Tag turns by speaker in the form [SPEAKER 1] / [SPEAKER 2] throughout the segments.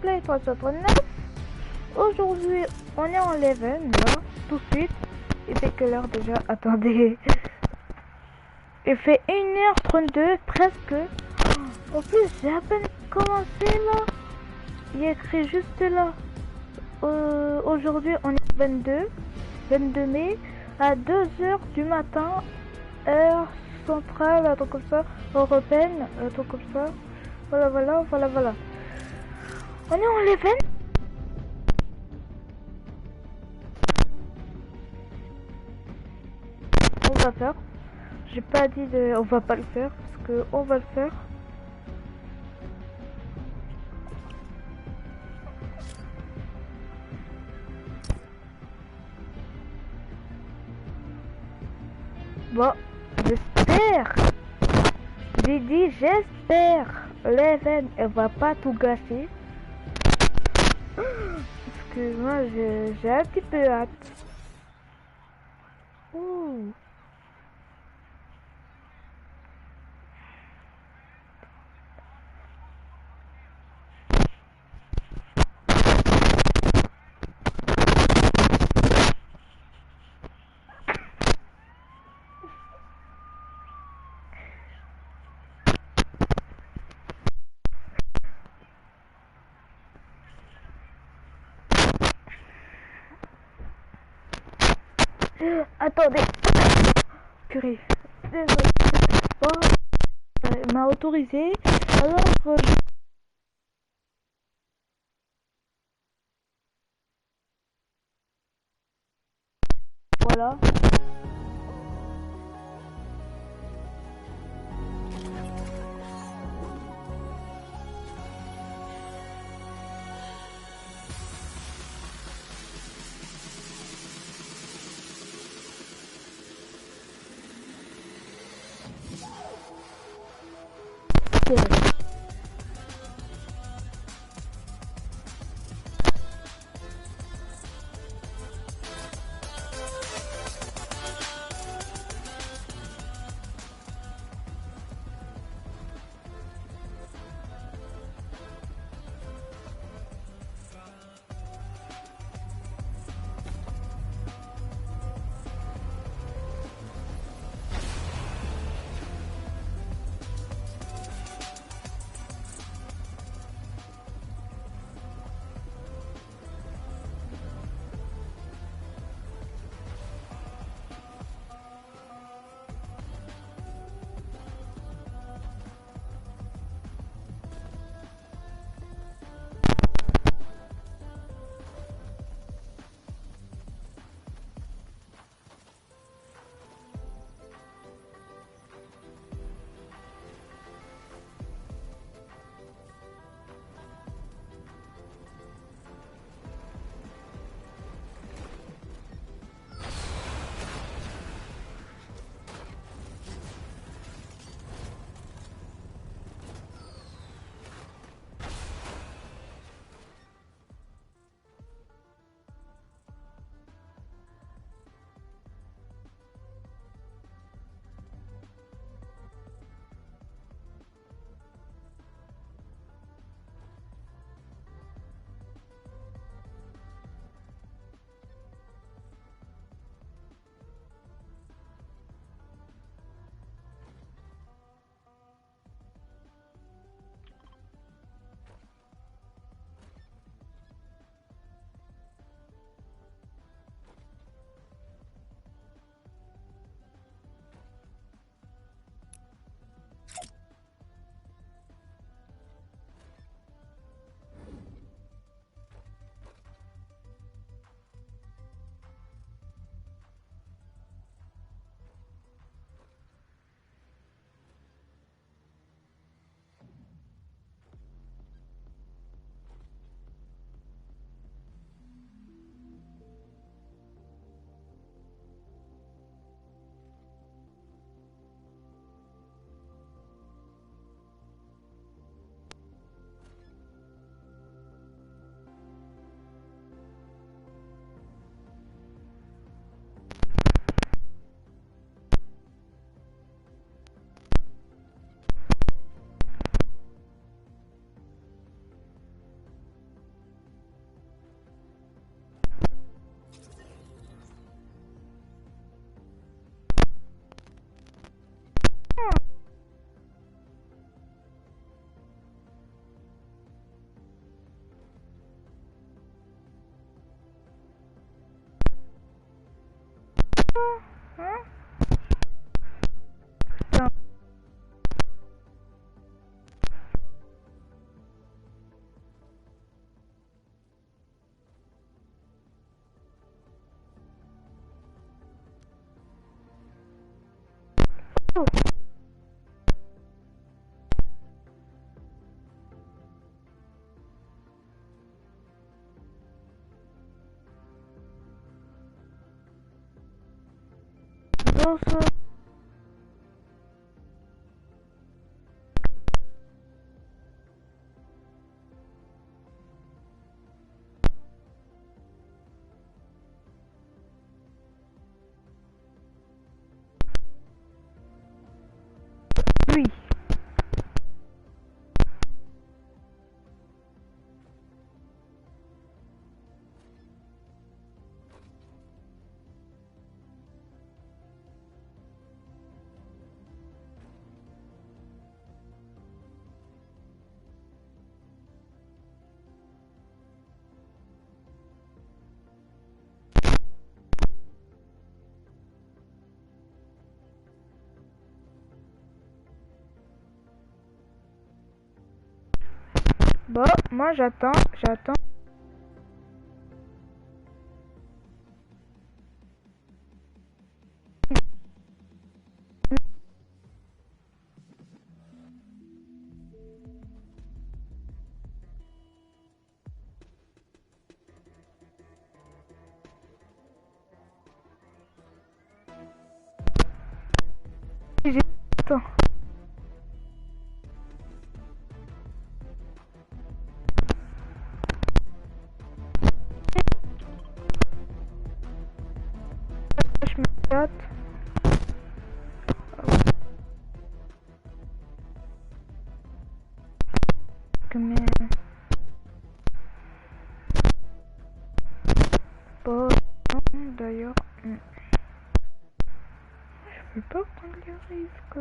[SPEAKER 1] gameplay 339. Aujourd'hui, on est en level, là, tout de suite. Il fait quelle heure déjà? Attendez. Il fait 1h32, presque. En plus, j'ai à peine commencé, là. Il est écrit juste là. Aujourd'hui, on est 22 mai, à 2h du matin, heure centrale, un truc comme ça, européenne, un truc comme ça. Voilà. On est en level. On va faire. J'ai pas dit de, on va pas le faire parce que on va le faire. Bon, j'espère. J'ai dit j'espère. L'event, elle va pas tout gâcher. Parce que moi, j'ai un petit peu hâte. Ouh. Attendez. Purée. Désolé. Bon, elle m'a autorisé. Alors, voilà. Hein? Putain. Oh. Bonsoir. Oui. Bon, moi j'attends. J'attends. Je me gâte. Mais... Bon, d'ailleurs... Je peux pas prendre les risques.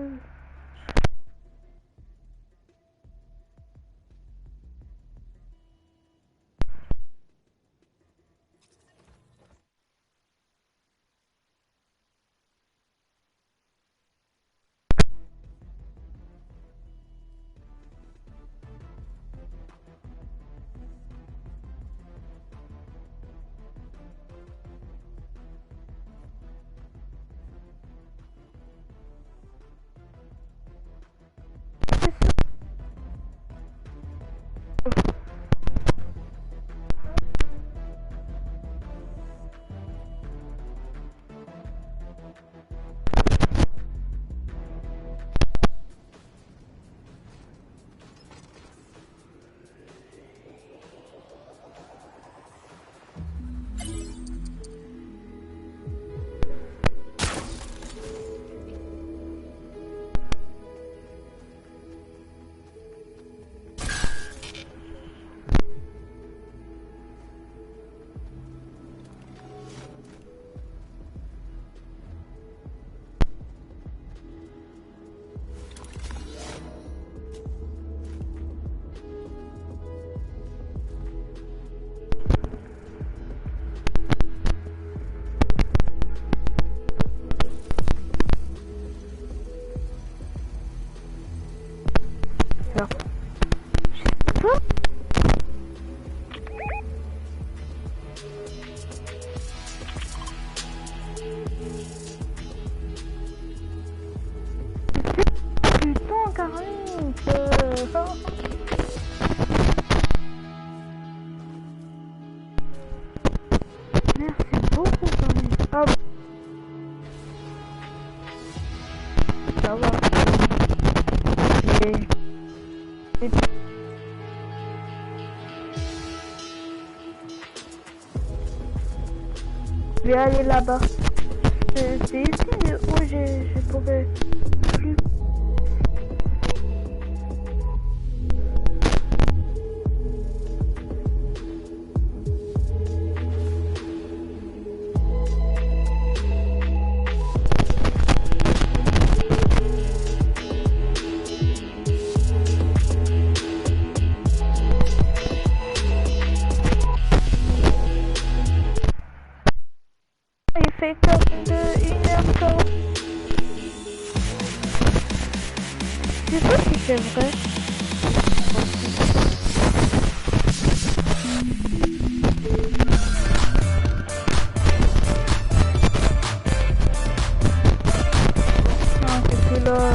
[SPEAKER 1] Je vais aller là-bas. C'est ici où je pourrais plus. Il fait comme de... c'est vrai. Non, c'est plus là.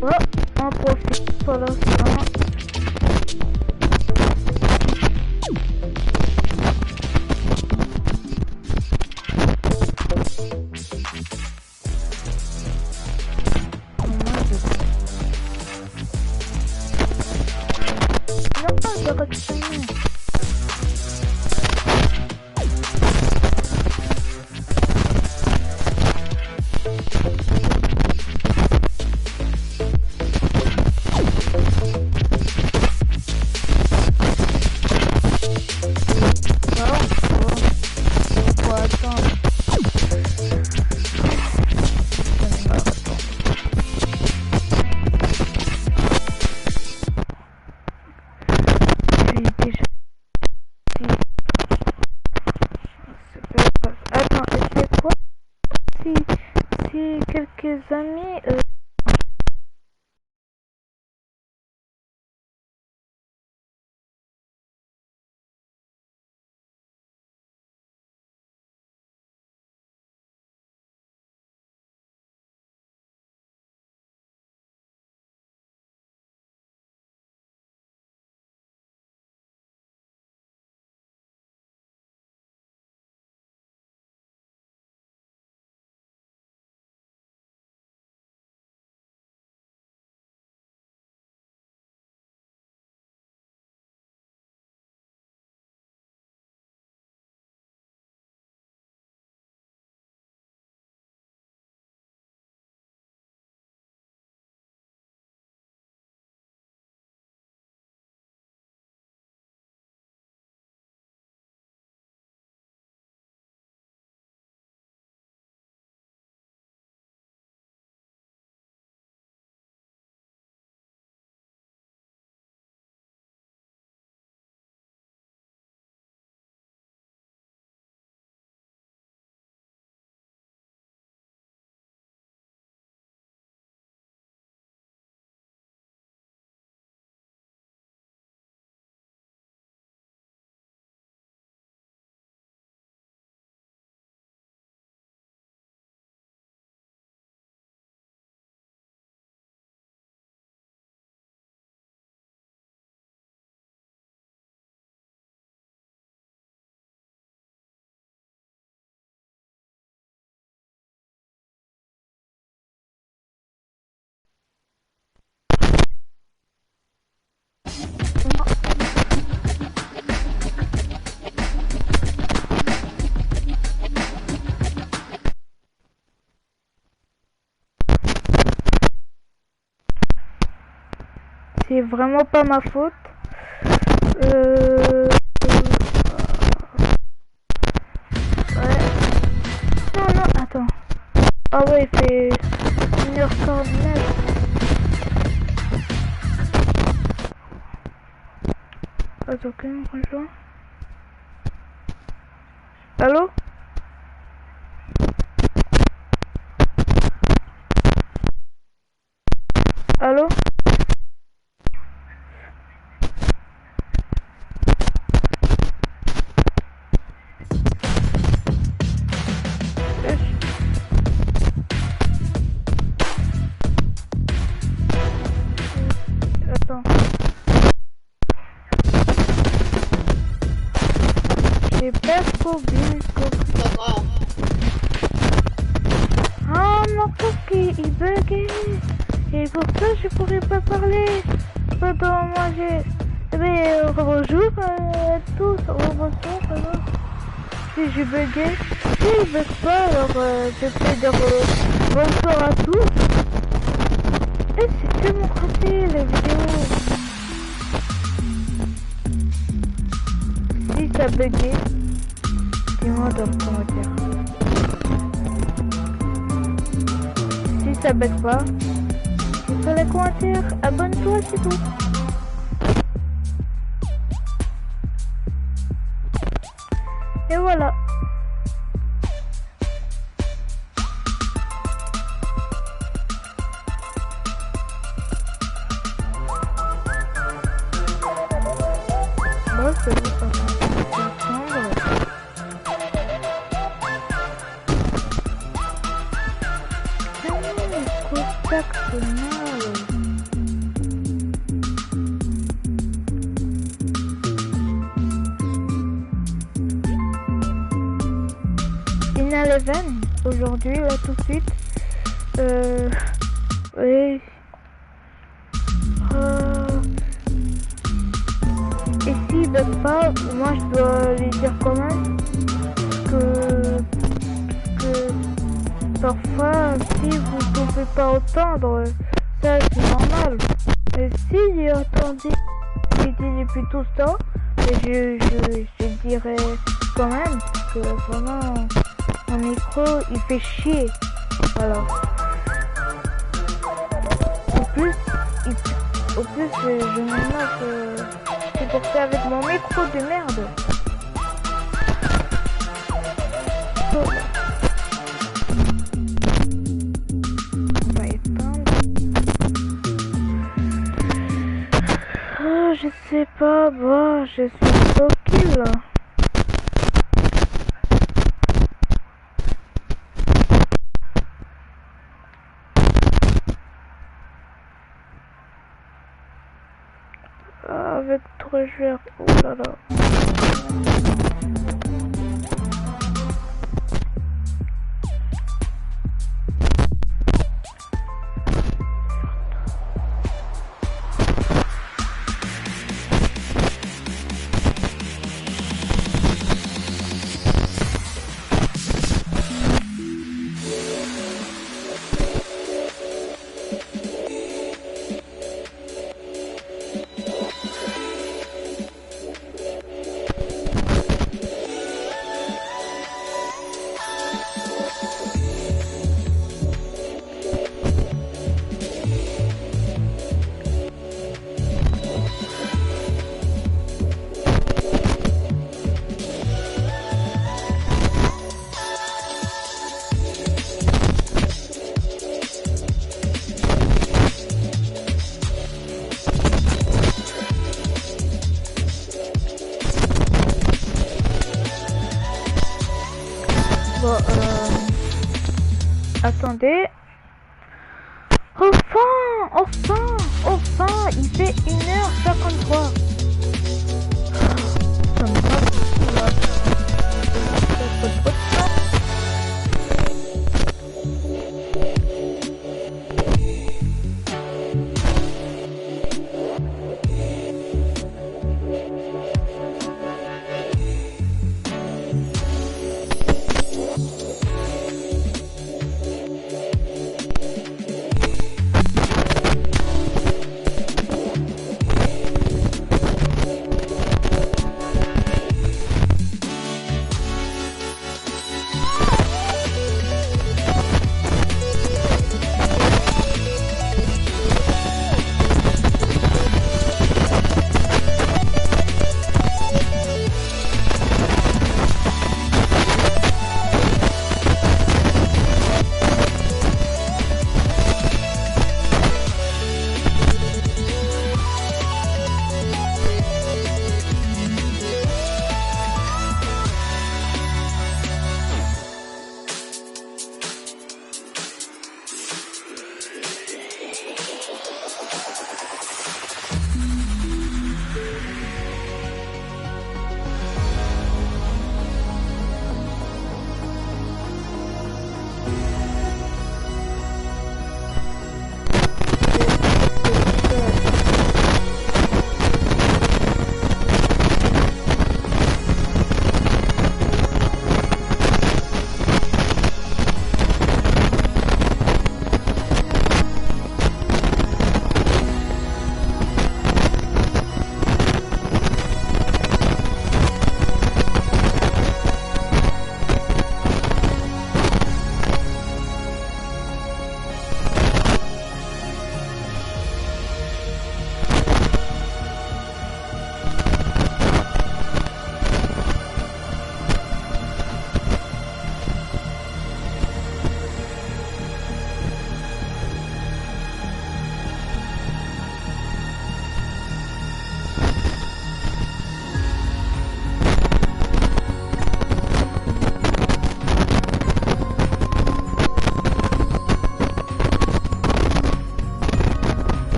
[SPEAKER 1] Oh, on profite pour l'instant. Non, je récupère. Déjà c'est vraiment pas ma faute. Ouais. Non, non, attends. Ah ouais, il fait 1h49. Attends, qui me rejoint? Allô? Allô? Attends. J'ai pas trop bien compris. Ah, mon casque il buguait. Et pour ça je pourrais pas parler pendant manger. Mais bonjour à tous, bonjour alors. Si je buguais, si il bug pas alors je peux dire bonsoir à tous. Et c'est tellement raté la vidéo. Si ça buguait, dis-moi dans le commentaire. Si ça bug pas, sur les commentaires, abonne-toi, c'est tout. Et voilà. Moi, c'est bon, ça va. Eleven aujourd'hui là tout de suite oui et s'il bug pas moi je dois lui dire quand même que parfois si vous pouvez pas entendre ça c'est normal mais si j'ai entendu il dit depuis tout ce temps et je dirais quand même que vraiment mon micro il fait chier, voilà. Au plus je me note, c'est pour ça avec mon micro de merde. On va éteindre. Oh, je sais pas, bon, je suis tranquille là. Avec trésor, oh là là. Bon, attendez. Enfin, il fait 1h53. Ça me va, là. Ça fait trop de temps.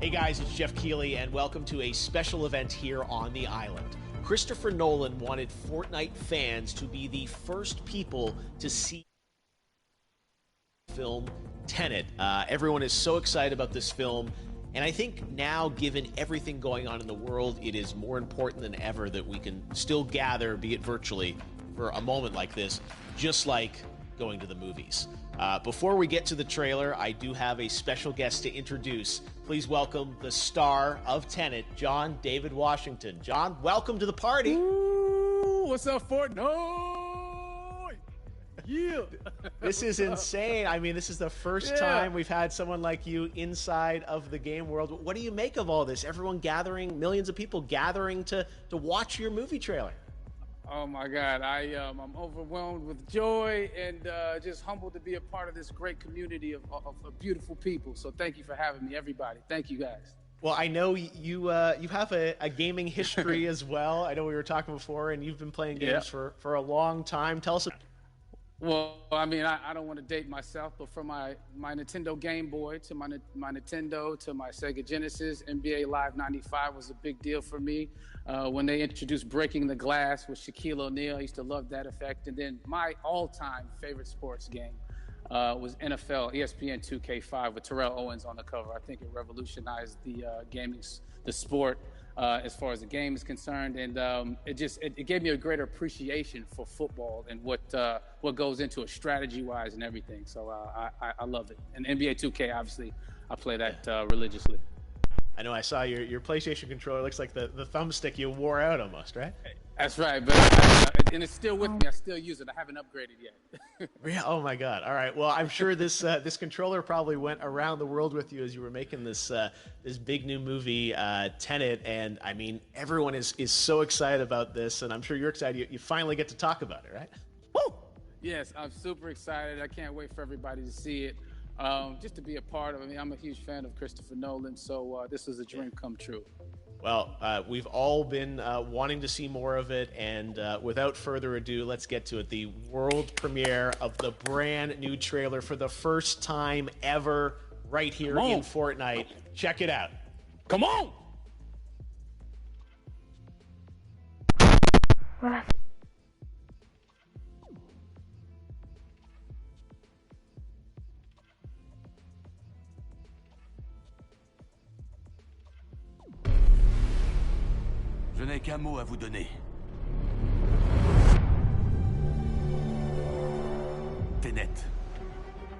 [SPEAKER 2] Hey guys, it's Jeff Keighley, and welcome to a special event here on the island. Christopher Nolan wanted Fortnite fans to be the first people to see the film Tenet. Everyone is so excited about this film, and I think now, given everything going on in the world, it is more important than ever that we can still gather, be it virtually, for a moment like this, just like going to the movies. Before we get to the trailer, I do have a special guest to introduce. Please welcome the star of Tenet, John David Washington. John, welcome to the party.
[SPEAKER 3] Ooh, what's up, Fortnite? Yeah.
[SPEAKER 2] This is insane. I mean, this is the first time we've had someone like you inside of the game world. What do you make of all this? Everyone gathering, millions of people gathering to watch your movie trailer.
[SPEAKER 3] Oh my God, I'm overwhelmed with joy and just humbled to be a part of this great community of beautiful people. So thank you for having me, everybody. Thank you, guys.
[SPEAKER 2] Well, I know you have a gaming history as well. I know we were talking before, and you've been playing games for a long time. Tell us.
[SPEAKER 3] Well, I mean, I don't want to date myself, but from my Nintendo Game Boy to my Nintendo to my Sega Genesis, NBA Live 95 was a big deal for me. When they introduced Breaking the Glass with Shaquille O'Neal, I used to love that effect. And then my all-time favorite sports game, was NFL ESPN 2K5 with Terrell Owens on the cover. I think it revolutionized the the sport as far as the game is concerned, and it gave me a greater appreciation for football and what goes into it strategy-wise and everything. So I love it. And NBA 2K, obviously, I play that religiously.
[SPEAKER 2] I know I saw your PlayStation controller. Looks like the thumbstick you wore out almost, right?
[SPEAKER 3] That's right, but and it's still with me. I still use it. I haven't upgraded yet.
[SPEAKER 2] Yeah. Oh my God. All right. Well, I'm sure this controller probably went around the world with you as you were making this big new movie, Tenet. And I mean, everyone is so excited about this, and I'm sure you're excited. You finally get to talk about it, right?
[SPEAKER 3] Woo! Yes, I'm super excited. I can't wait for everybody to see it. Just to be a part of it. I mean, I'm a huge fan of Christopher Nolan, so this is a dream come true.
[SPEAKER 2] Well, we've all been wanting to see more of it, and without further ado, let's get to it. The world premiere of the brand new trailer for the first time ever right here in Fortnite. Check it out.
[SPEAKER 3] Come on!
[SPEAKER 1] Voilà.
[SPEAKER 4] Je n'ai qu'un mot à vous donner. Tenet.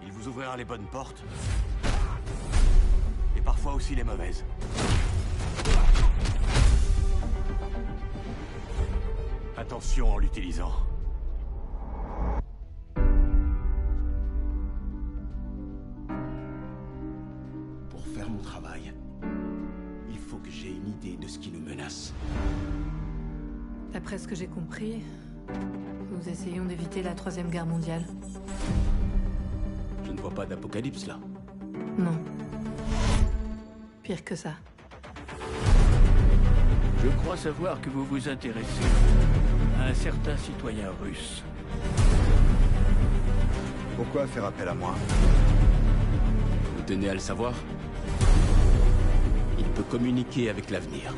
[SPEAKER 4] Il vous ouvrira les bonnes portes. Et parfois aussi les mauvaises. Attention en l'utilisant. Pour faire mon travail, il faut que j'ai une idée de ce qui nous menace.
[SPEAKER 5] D'après ce que j'ai compris, nous essayons d'éviter la Troisième Guerre mondiale.
[SPEAKER 4] Je ne vois pas d'apocalypse là.
[SPEAKER 5] Non. Pire que ça.
[SPEAKER 4] Je crois savoir que vous vous intéressez à un certain citoyen russe.
[SPEAKER 6] Pourquoi faire appel à moi?
[SPEAKER 4] Vous tenez à le savoir? Il peut communiquer avec l'avenir.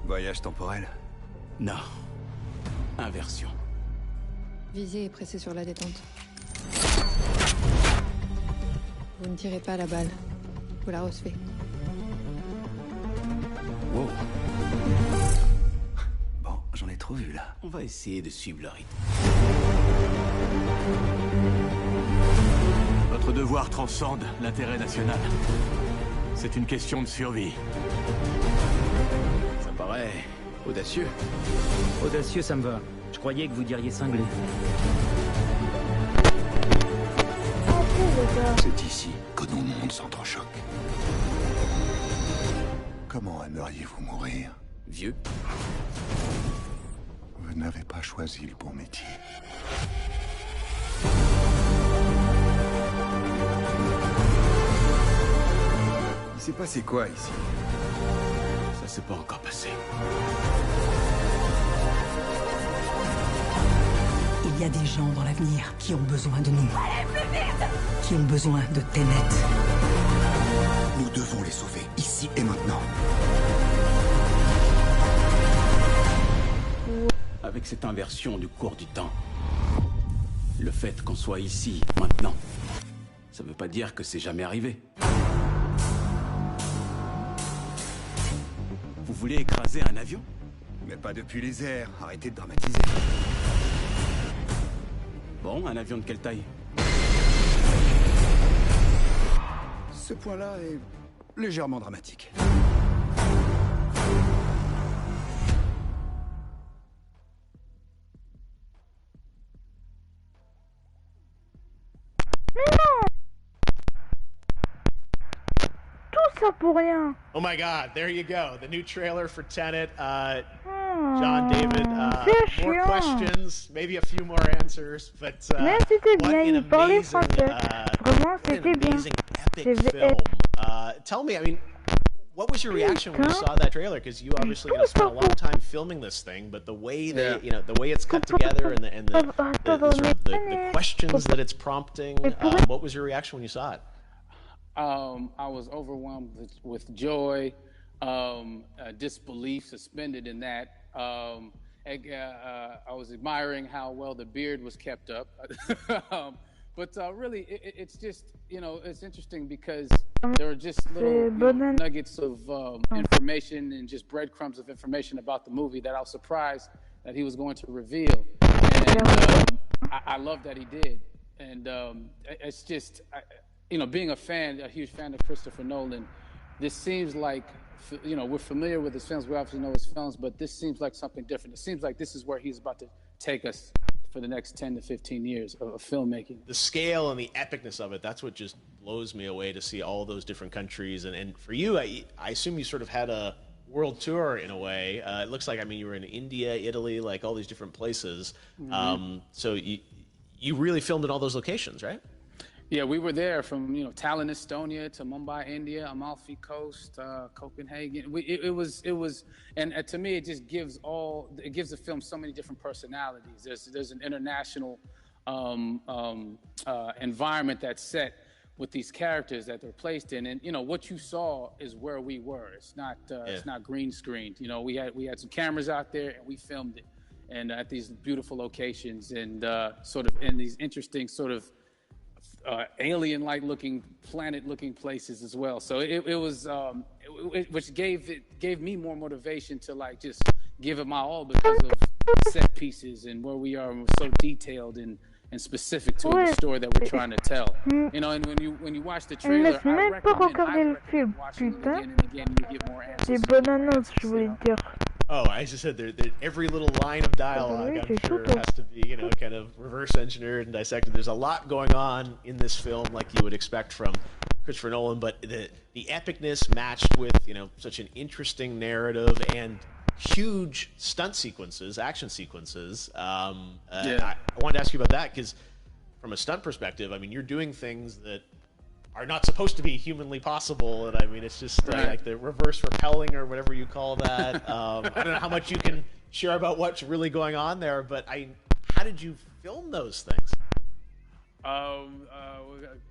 [SPEAKER 6] Voyage temporel?
[SPEAKER 4] Non. Inversion.
[SPEAKER 5] Visez et pressez sur la détente. Vous ne tirez pas la balle. Vous la recevez.
[SPEAKER 4] Wow.
[SPEAKER 6] Bon, j'en ai trop vu là.
[SPEAKER 4] On va essayer de suivre le rythme. Votre devoir transcende l'intérêt national. C'est une question de survie. Ça paraît audacieux.
[SPEAKER 7] Audacieux, ça me va. Je croyais que vous diriez cinglé.
[SPEAKER 6] C'est ici que nos mondes s'entrechoquent. Comment aimeriez-vous mourir?
[SPEAKER 4] Vieux.
[SPEAKER 6] Vous n'avez pas choisi le bon métier. Il s'est passé quoi ici?
[SPEAKER 4] Ça s'est pas encore passé.
[SPEAKER 8] Il y a des gens dans l'avenir qui ont besoin de nous. Allez, plus vite! Qui ont besoin de Tenet.
[SPEAKER 6] Nous devons les sauver, ici et maintenant.
[SPEAKER 4] Avec cette inversion du cours du temps, le fait qu'on soit ici, maintenant, ça veut pas dire que c'est jamais arrivé. Vous voulez écraser un avion?
[SPEAKER 6] Mais pas depuis les airs, arrêtez de dramatiser.
[SPEAKER 4] Bon, un avion de quelle taille?
[SPEAKER 6] Ce point-là est légèrement dramatique.
[SPEAKER 1] Tout ça pour rien.
[SPEAKER 2] Oh my God, there you go. The new trailer for Tenet. John David,
[SPEAKER 1] c'est
[SPEAKER 2] more
[SPEAKER 1] chiant.
[SPEAKER 2] questions, maybe a few more answers, but
[SPEAKER 1] Mais c'était
[SPEAKER 2] what
[SPEAKER 1] bien,
[SPEAKER 2] an
[SPEAKER 1] il parlait
[SPEAKER 2] amazing,
[SPEAKER 1] français. Vraiment,
[SPEAKER 2] what an
[SPEAKER 1] c'était bien.
[SPEAKER 2] amazing epic
[SPEAKER 1] C'est-
[SPEAKER 2] film. Tell me, I mean, what was your reaction when you saw that trailer? Because you obviously spent a long time filming this thing, but the way they, the way it's cut together and the questions that it's prompting, what was your reaction when you saw it?
[SPEAKER 3] I was overwhelmed with joy, disbelief, suspended in that. I was admiring how well the beard was kept up. But really, it's just, it's interesting because there are just little nuggets of information and just breadcrumbs of information about the movie that I was surprised that he was going to reveal. And I love that he did. And it's just, being a huge fan of Christopher Nolan, this seems like, we're familiar with his films. We obviously know his films, but this seems like something different. It seems like this is where he's about to take us for the next 10 to 15 years of filmmaking.
[SPEAKER 2] The scale and the epicness of it, that's what just blows me away, to see all those different countries. And for you, I assume you sort of had a world tour in a way. It looks like, you were in India, Italy, like all these different places. Mm-hmm. So you really filmed in all those locations, right?
[SPEAKER 3] Yeah, we were there from Tallinn, Estonia, to Mumbai, India, Amalfi Coast, Copenhagen. It was, and to me, it just gives the film so many different personalities. There's an international environment that's set with these characters that they're placed in, and what you saw is where we were. It's not green screened. We had some cameras out there and we filmed it, and at these beautiful locations and sort of in these interesting sort of alien-like looking, planet-looking places as well. So it was, which gave me more motivation to just give it my all because of set pieces and where we are, and we're so detailed and specific to the story that we're trying to tell. And when you watch the trailer, I recommend watching it again and again. You get more answers.
[SPEAKER 2] Oh, as I said, every little line of dialogue, I'm sure, has to be, kind of reverse engineered and dissected. There's a lot going on in this film, like you would expect from Christopher Nolan, but the epicness matched with, such an interesting narrative and huge stunt sequences, action sequences. I wanted to ask you about that, because from a stunt perspective, you're doing things that are not supposed to be humanly possible, and it's just like the reverse rappelling or whatever you call that. I don't know how much you can share about what's really going on there, but how did you film those things?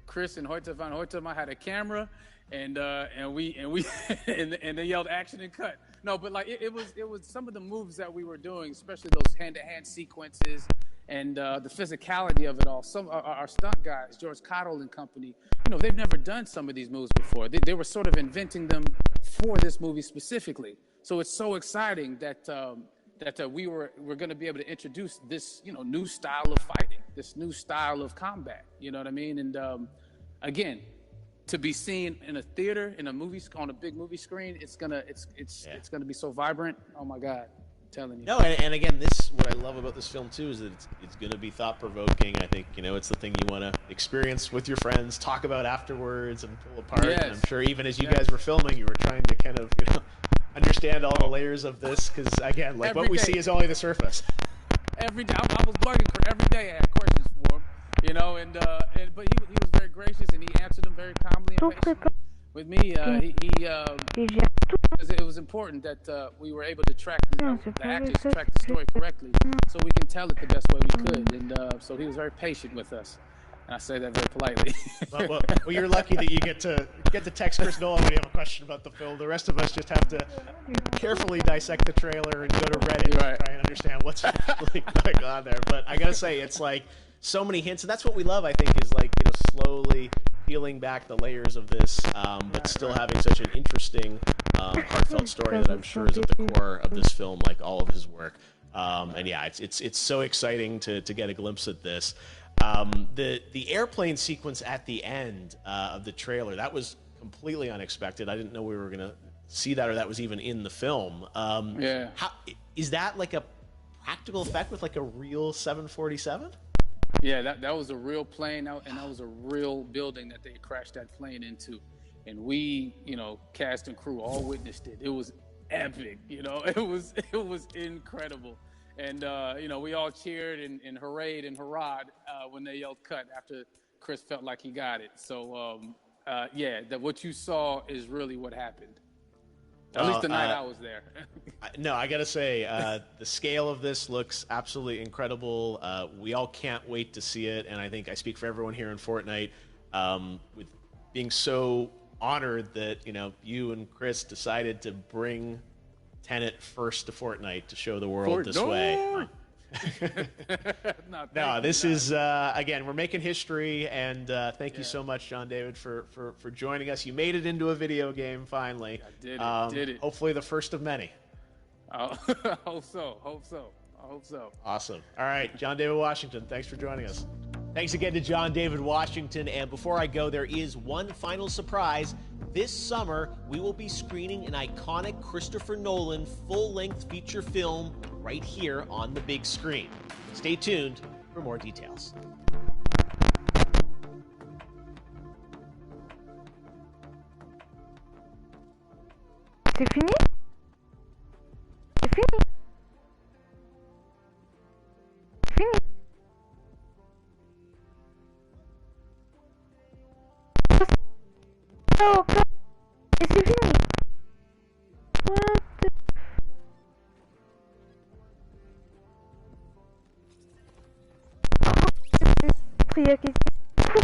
[SPEAKER 3] Chris and Hoyte van Hoytema had a camera, and they yelled action and cut. No, but it was some of the moves that we were doing, especially those hand-to-hand sequences. And the physicality of it all. Some our stunt guys, George Cottle and company, they've never done some of these moves before. They were sort of inventing them for this movie specifically. So it's so exciting that we're going to be able to introduce this new style of fighting, this new style of combat. You know what I mean? And again, to be seen in a theater, in a movie, on a big movie screen, it's gonna be so vibrant. Oh my God. Telling you.
[SPEAKER 2] No, and again, what I love about this film too is that it's going to be thought-provoking. I think it's the thing you want to experience with your friends, talk about afterwards, and pull apart.
[SPEAKER 3] Yes.
[SPEAKER 2] And I'm sure even as you guys were filming, you were trying to kind of understand all the layers of this, because again, what we see is only the surface.
[SPEAKER 3] Every day, I was bugging every day. I had questions for him, but he was very gracious and he answered them very calmly and patiently. With me, it was important that we were able to track the actors, track the story correctly, so we can tell it the best way we could. And so he was very patient with us, and I say that very politely.
[SPEAKER 2] well, you're lucky that you get to text Chris Nolan when you have a question about the film. The rest of us just have to carefully dissect the trailer and go to Reddit and try and understand what's actually going on there. But I gotta say, it's so many hints, and that's what we love. I think is slowly peeling back the layers of this, but still having such an interesting, heartfelt story that I'm sure is at the core of this film, like all of his work. And yeah, it's so exciting to get a glimpse at this. The airplane sequence at the end of the trailer, that was completely unexpected. I didn't know we were gonna see that, or that was even in the film. How is that a practical effect with a real 747?
[SPEAKER 3] Yeah, that was a real plane, and that was a real building that they crashed that plane into. And we, cast and crew all witnessed it. It was epic, it was incredible. And, we all cheered and hurrayed and hurrahed when they yelled cut after Chris felt like he got it. So, what you saw is really what happened. At least the night I was there.
[SPEAKER 2] No, I gotta say, the scale of this looks absolutely incredible. We all can't wait to see it, and I think I speak for everyone here in Fortnite, with being so honored that you and Chris decided to bring Tenet first to Fortnite to show the world this way. No, this is again, we're making history, and thank you so much, John David, for joining us. You made it into a video game finally.
[SPEAKER 3] I did it.
[SPEAKER 2] Hopefully the first of many.
[SPEAKER 3] I hope so. I hope so.
[SPEAKER 2] Awesome. All right, John David Washington, thanks for joining us. Thanks again to John David Washington. And before I go, there is one final surprise. This summer, we will be screening an iconic Christopher Nolan full-length feature film right here on the big screen. Stay tuned for more details.
[SPEAKER 1] C'est fini? C'est fini? C'est fini? Oh, et c'est fini? What the... Il y a quelque chose.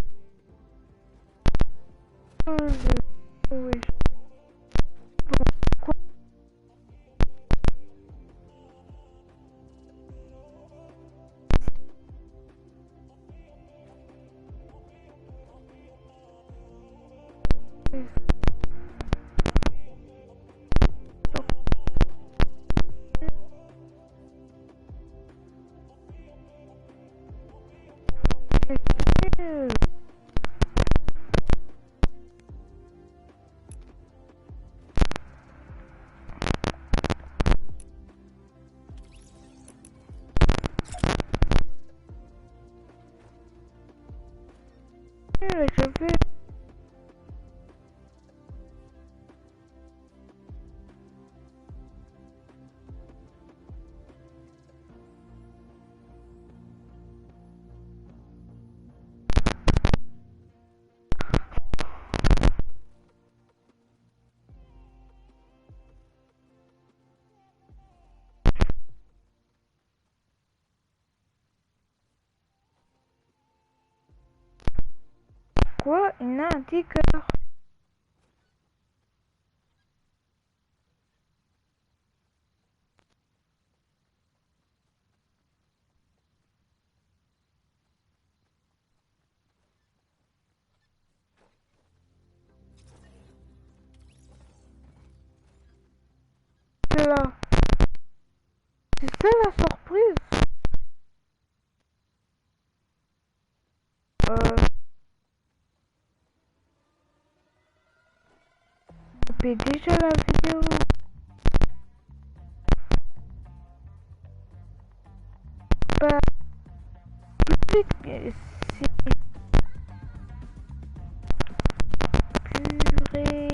[SPEAKER 1] Oui. Pourquoi? Je veux... Quoi? Il a un ticker. Là. C'est ça la surprise. Coupez déjà la vidéo. Pas plus que si purée.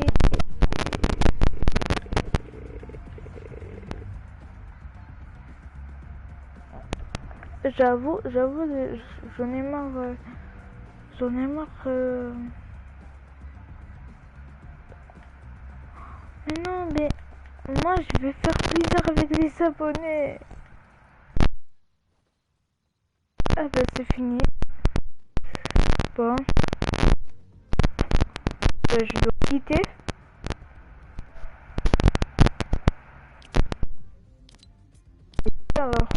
[SPEAKER 1] J'avoue, j'en ai marre. J'en ai marre. Mais non, mais moi je vais faire plaisir avec les abonnés. Ah bah c'est fini. Bon. Je dois quitter. Alors.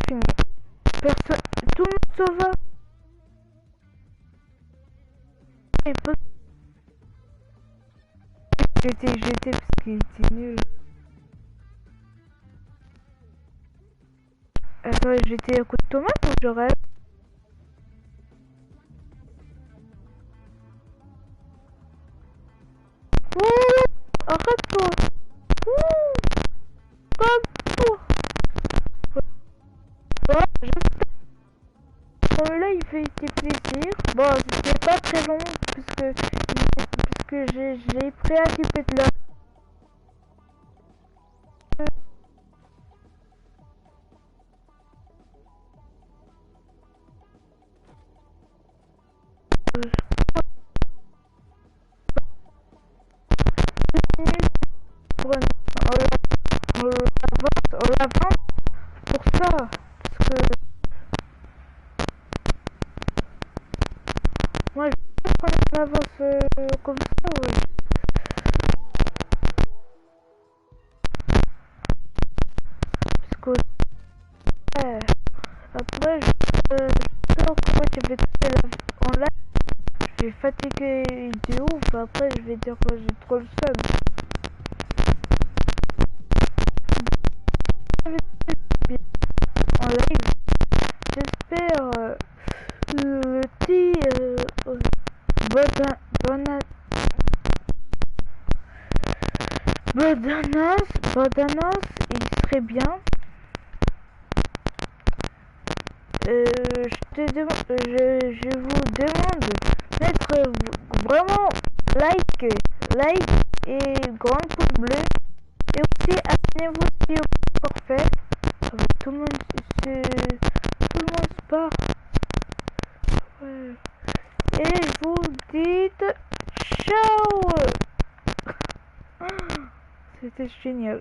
[SPEAKER 1] Fini. Personne. Tout le monde se va. Et pas... J'étais parce qu'il était nul. Attends, j'étais à coup de tomate ou je rêve? Ouh, arrête-toi. Ouh, arrête-toi. Bon, j'espère. Là, il fait plaisir. Bon, c'était pas très long puisque j'ai pris un petit peu de l'heure. avance comme ça, ouais. Parce que après, comment je vais en live, je vais fatiguer de ouf. Après, je vais dire que j'ai trop le seum. En live, j'espère le petit Bodanos, il serait bien. Je vous demande d'être vraiment like et grand pouce bleu. Et aussi abonnez-vous si vous pas fait. Tout le monde se part. Ouais. Et vous dites ciao. C'était génial.